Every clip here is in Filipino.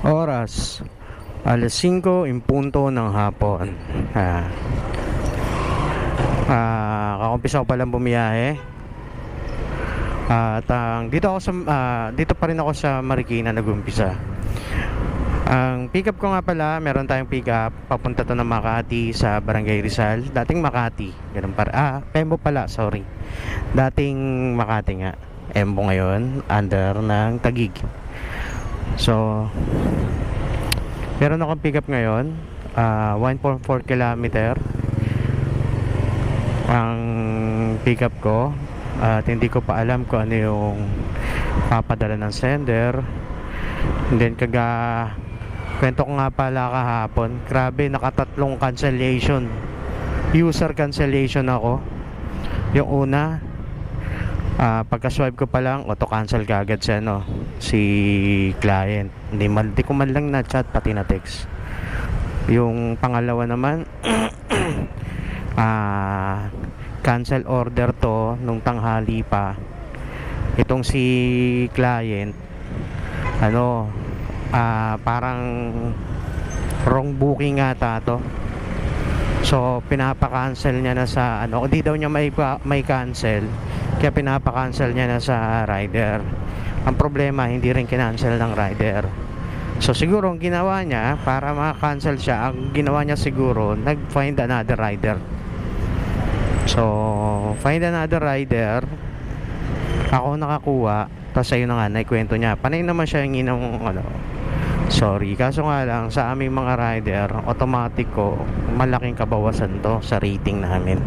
Oras, alas 5 in punto ng hapon. Kakumpisa ko palang bumiyahe. At dito pa rin ako sa Marikina nagumpisa. Ang pick up ko nga pala, meron tayong pick up papunta to ng Makati sa Barangay Rizal. Dating Makati, ganun para. Pembo pala, sorry. Dating Makati nga. Embo ngayon, under ng Taguig. So, meron akong pick up ngayon, 1.4 kilometer ang pick up ko. At hindi ko pa alam kung ano yung papadala ng sender. And then kwento ko nga pala kahapon, grabe, nakatatlong cancellation, user cancellation ako. Yung una, pagka-swipe ko pa lang, auto-cancel kagad siya, no? Si client. Hindi ko man lang na-chat, pati na-text. Yung pangalawa naman, cancel order to nung tanghali pa. Itong si client, parang wrong booking ata to. So, pinapa-cancel niya na sa hindi daw niya may cancel. Kaya pinapa-cancel niya na sa rider. Ang problema, hindi rin kinancel ng rider. So siguro ang ginawa niya para ma-cancel siya, ang ginawa niya siguro, nag-find another rider. So, find another rider. Ako nakakuha. Tapos ayun na nga, naikwento niya. Panay naman siya yung sorry. Kaso nga lang, sa aming mga rider, automatic ko, malaking kabawasan to sa rating namin.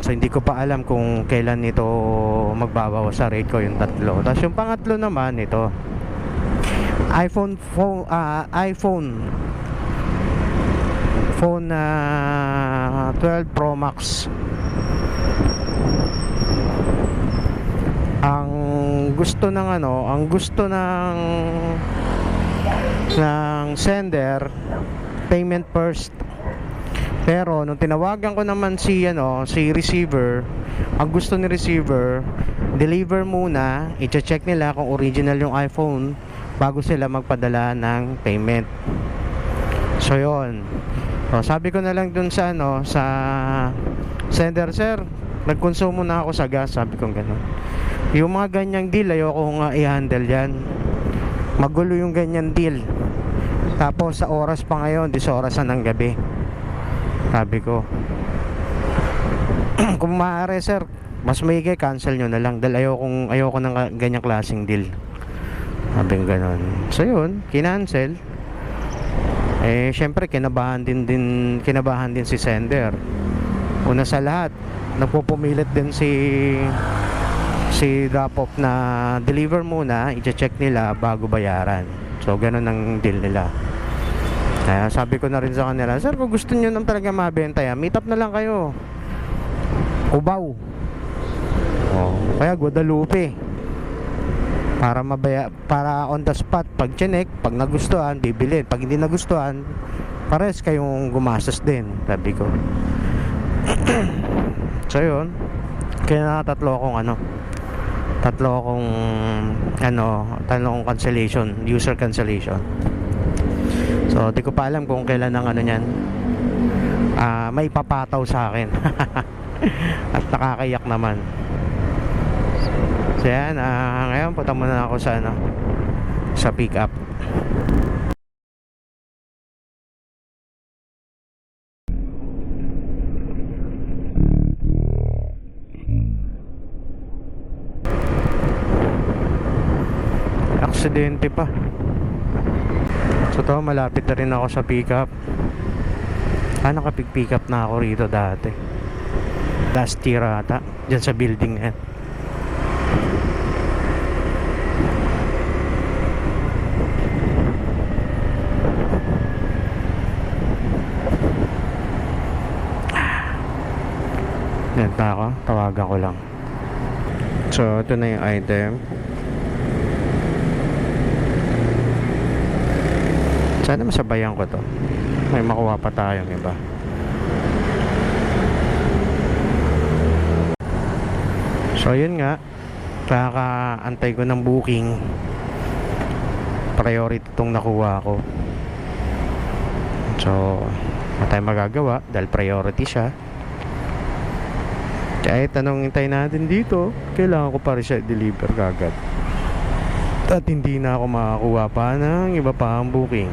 So hindi ko pa alam kung kailan nito magbabawas sa rate ko yung tatlo. Tapos yung pangatlo naman ito, iPhone 12 Pro Max. Ang gusto ng sender, payment first. Pero nung tinawagan ko naman si receiver, ang gusto ni receiver, deliver muna, i-check nila kung original yung iPhone bago sila magpadala ng payment. So yun. So, sabi ko na lang dun sa sa sender, sir, nagkonsumo na ako sa gas, sabi ko gano'n. Yung mga ganyang deal, ayoko nga i-handle yan. Magulo yung ganyan deal. Tapos sa oras pa ngayon, 10 oras na ng gabi. Sabi ko, kung maaari, sir, mas maigi cancel nyo na lang dahil ayoko ng ganyang klaseng deal. Sabi ko gano'n. So yun, kinancel. Syempre kinabahan din si sender. Una sa lahat, nagpupumilit din si drop off na deliver muna, i-check nila bago bayaran. So ganun ang deal nila. Kaya sabi ko na rin sa kanila, sir, kung gusto niyo nang talaga mabenta yan, meet up na lang kayo. Cubao. Kaya Guadalupe. Para on the spot, pag chinek, pag nagustuhan, bibilin. Pag hindi nagustuhan, pares kayong gumastos din, sabi ko. So yun, kaya tatlong cancellation, user cancellation. So di ko pa alam kung kailan ang niyan, may papataw sa akin. At nakakayak naman. So yan, ngayon punta muna ako sa pick up. Aksidente pa. So to, malapit na rin ako sa pick up. Nakapig-pick up na ako rito dati. Last year ata, dyan sa building na yan. Yan na ako, tawagan ko lang. So ito na yung item. Sana masabayan ko to, may makuha pa tayong iba. So yun nga, kakaantay ko ng booking priority itong nakuha ko. So wala tayong magagawa dahil priority siya. Kahit anong hintay natin dito, kailangan ko pa rin siya deliver kagad. At hindi na ako makakuha pa ng iba pa ang booking.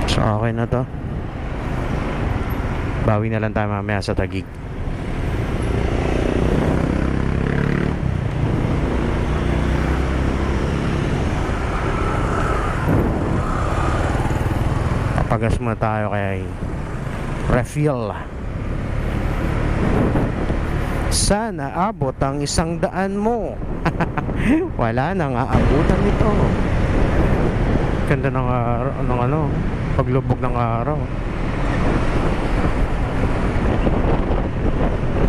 So okay na to. Bawi na lang tayo mamaya sa Taguig. Pagas muna tayo kay refill. Sana abot ang 100 mo. Wala nang aabutan nito. Ganda ng araw, ng paglubog ng araw.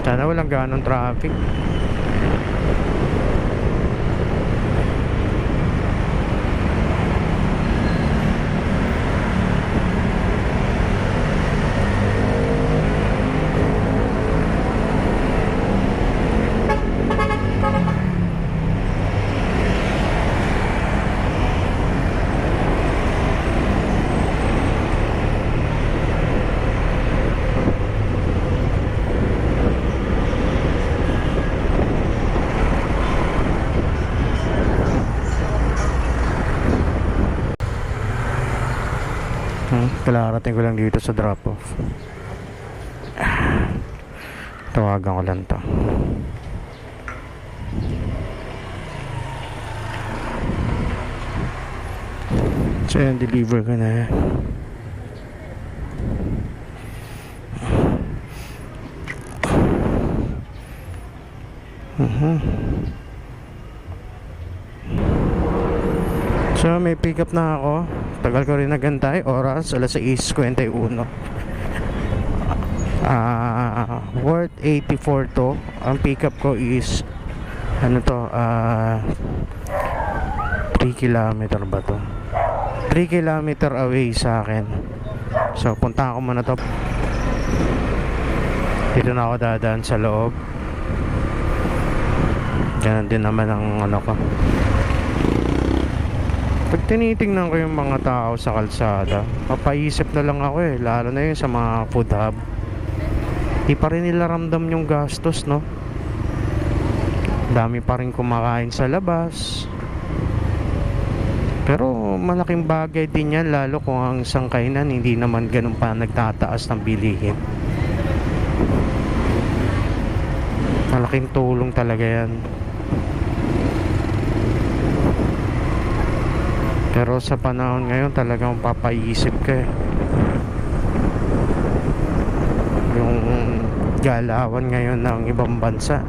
Sana walang ganong traffic. Kalarating ko lang dito sa drop off. Tawagan ko lang to. So yan, deliver ko na. So may pick up na ako. Tagal ko rin nagantay. Oras alas 6:51. Worth 84 to. Ang pick up ko is ano to, 3 kilometer ba to? 3 kilometer away sa akin. So punta ako muna to. Dito na ako dadaan sa loob. Ganun din naman ang ano ko. Pag tinitingnan ko yung mga tao sa kalsada, papaisip na lang ako lalo na yun sa mga food hub. Di pa rin nila ramdam yung gastos, no? Dami pa rin kumakain sa labas. Pero malaking bagay din yan, lalo kung ang isang kainan hindi naman ganun pa nagtataas ng bilihin. Malaking tulong talaga yan. Pero sa panahon ngayon talagang papaisip ka yung galawan ngayon ng ibang bansa.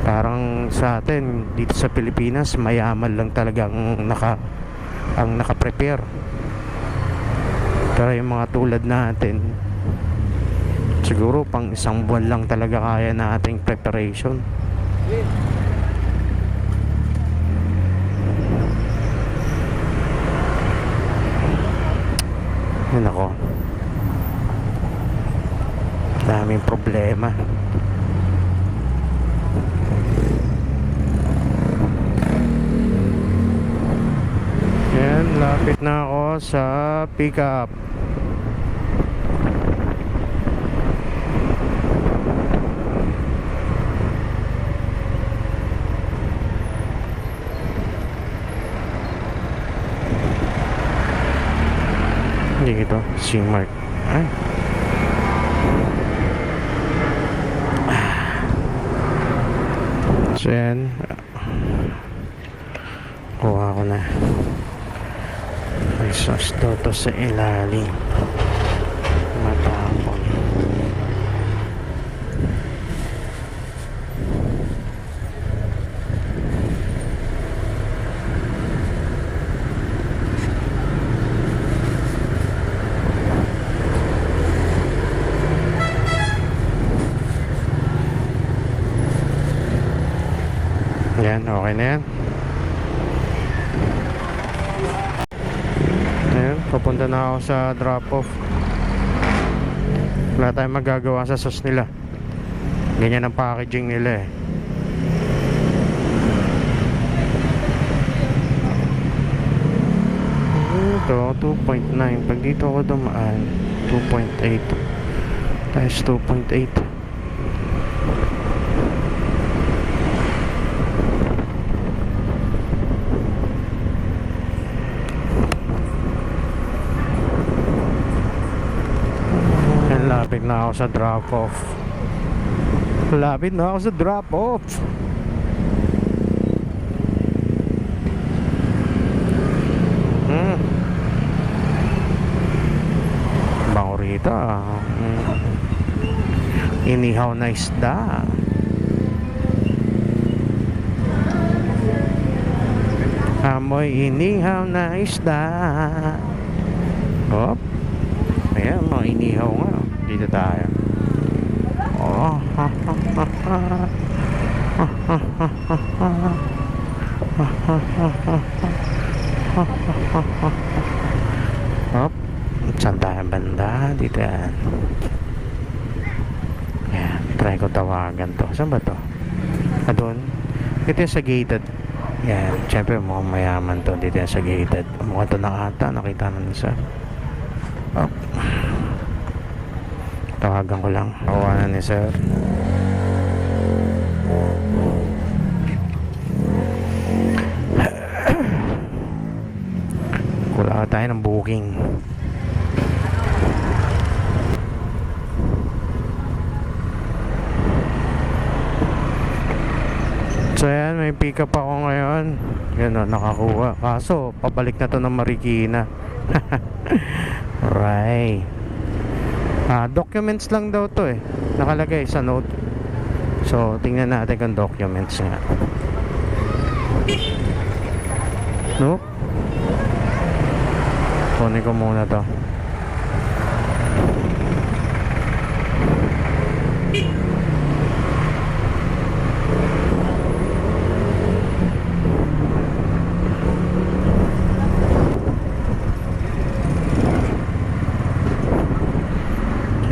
Parang sa atin dito sa Pilipinas mayaman lang talagang naka-prepare. Pero yung mga tulad natin siguro pang 1 buwan lang talaga kaya na ating preparation. Yun ako, daming problema. Yan, lapit na ako sa pick up. Hindi ito, C-Mark. Ay. So yan, kuha ko na. May sauce to sa ilalim. Matapon. Yan, okay na yan. Ayun, papunta na ako sa drop off. Wala tayong magagawa sa sauce nila. Ganyan ang packaging nila eh. Ito, 2.9. Pag dito ako dumaan, 2.8 times 2.8. Lapit na ako sa drop-off. Lapit na ako sa drop-off. Bango rito. Inihaw na isda. Amoy inihaw na isda. Hop. Ayan, mga inihaw nga. Dito tayo. Oh. Hop. Saan tayo banda? Dito yan. Ayan. Try ko tawagan to. Saan ba to? Doon. Dito yung sa gated. Yan. Siyempre mukhang mayaman to. Dito yung sa gated. Mukha to na ata. Nakita na nisa. Hop. Tawagan ko lang. Tawanan ni sir. Wala tayo ng booking. So yan, may pick up ako ngayon. Yan o, nakakuha. Kaso, pabalik na to ng Marikina. Right. Documents lang daw to eh. Nakalagay sa note. So, tingnan natin kung documents nga. Nope. Kunin ko muna to.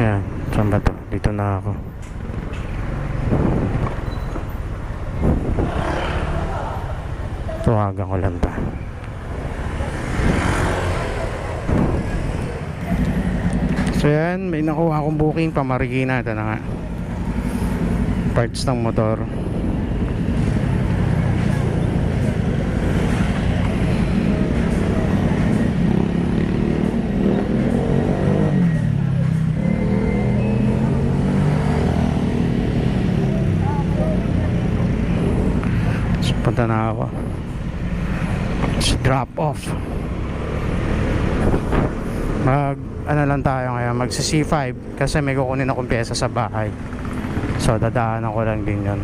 Yan, saan ba to? Dito na ako. Tuwagan ko lang ta. So yan, may nakuha akong booking pa Marikina. Ito na nga. Parts ng motor. Punta na ako. It's drop off. Ano lang tayo ngayon, magsi C5 kasi may kukunin akong pyesa sa bahay. So dadaanan ko lang din yun.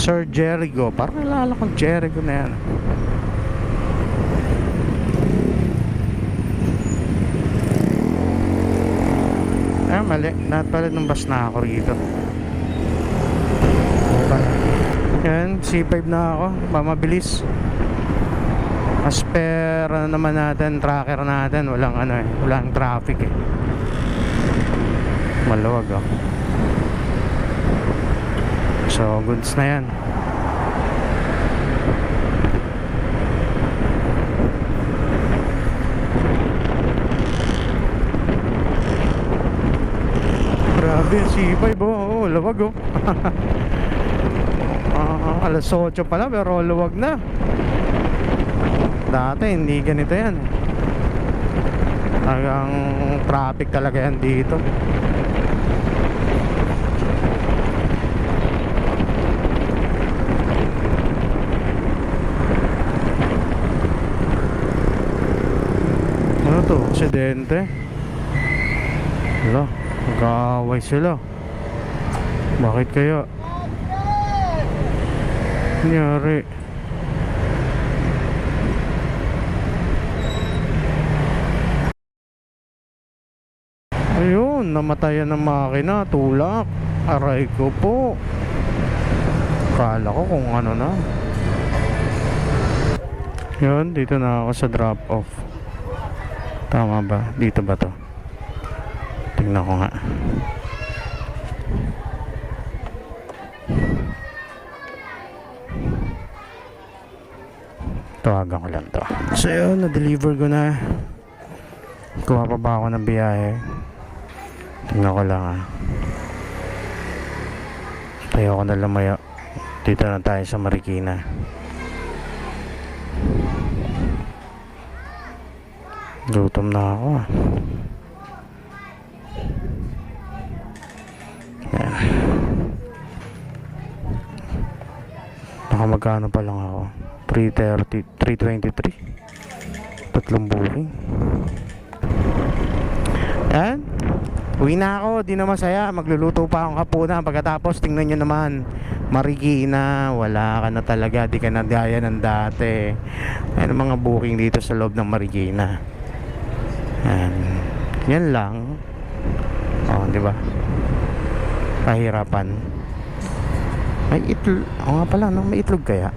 Sir Jericho. Parang nalala kong Jericho na yan. Mali. Napalit ng bus na ako rito. Yan. C5 na ako. Mabilis. As per ano naman natin, tracker natin. Walang ano eh. Walang traffic eh. Maluwag oh. So, goods na yan. Grabe, C5 oh, lawag oh. Alas 8 pala pero luwag na. Dati hindi ganito yan. Talagang traffic talaga yan dito. Ano to? Aksidente? Wala, nag-aaway sila. Bakit kaya? Nangyari? Ayun. Ayun, namatayan ng makina, tulak. Aray ko po. Kala ko kung ano na. Yun, dito na ako sa drop off. Tama ba? Dito ba to? Tingnan ko nga. Tawagan ko lang to. So yun, na-deliver ko na. Kuha pa ba ako ng biyahe? Tingnan ko lang ah. Tayo ko na lumaya. Dito na tayo sa Marikina. Gutom na ako ah. Yan. Nakamagkano pa lang ako. 323. Tatlong booking. Yan. Uwi na ako. Di na masaya. Magluluto pa akong hapunan. Pagkatapos tingnan nyo naman, Marikina. Wala ka na talaga. Di ka na gaya ng dati. Yan mga booking dito sa loob ng Marikina. Yan. Yan lang. Oh, di ba? Kahirapan. May itlog. Oo nga pala, no? May itlog kaya?